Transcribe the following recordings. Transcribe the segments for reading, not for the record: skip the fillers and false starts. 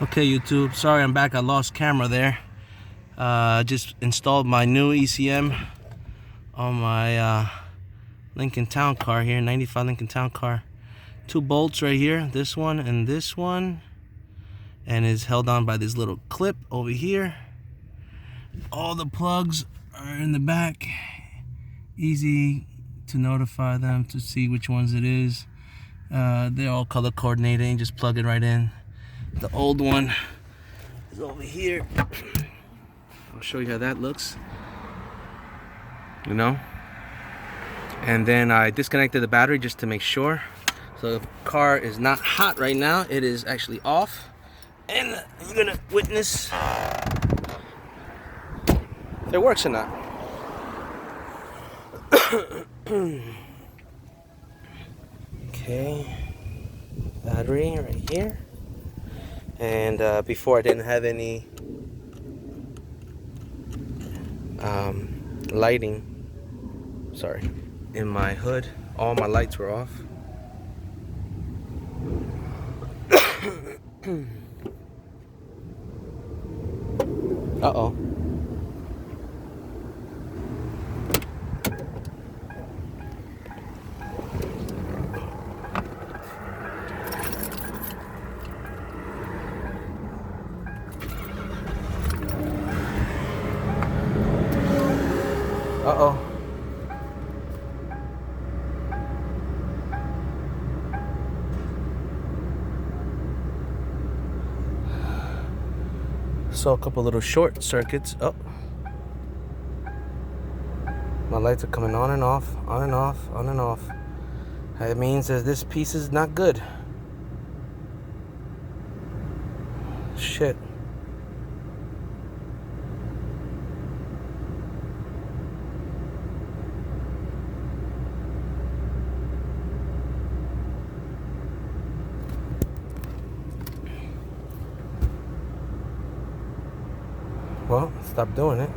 Okay, YouTube, sorry I'm back. I lost camera there. Just installed my new ECM on my Lincoln Town Car here, 95 Lincoln Town Car. 2 bolts right here, this one and this one, and is held on by this little clip over here. All the plugs are in the back. Easy to notify them to see which ones it is. They're all color coordinated, and just plug it right in. The old one is over here. I'll show you how that looks. And then I disconnected the battery just to make sure. So the car is not hot right now. It is actually off. And you're gonna witness if it works or not. Okay, battery right here. And before I didn't have any lighting, in my hood. All my lights were off. Uh-oh. Uh-oh. Saw a couple little short circuits. Oh. My lights are coming on and off, on and off, on and off. That means that this piece is not good. Shit. Well, stop doing it.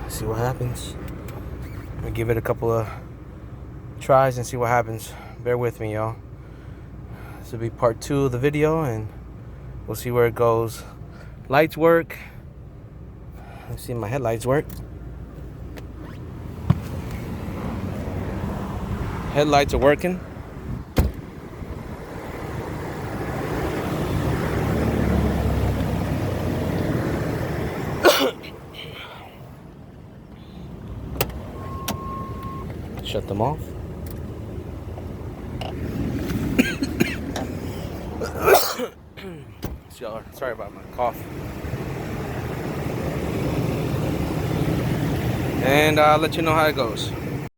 See what happens. I'll give it a couple of tries and see what happens. Bear with me, y'all. This will be part 2 of the video, and we'll see where it goes. Lights work. Let's see if my headlights work. Headlights are working. Shut them off. Sorry about my cough. And I'll let you know how it goes.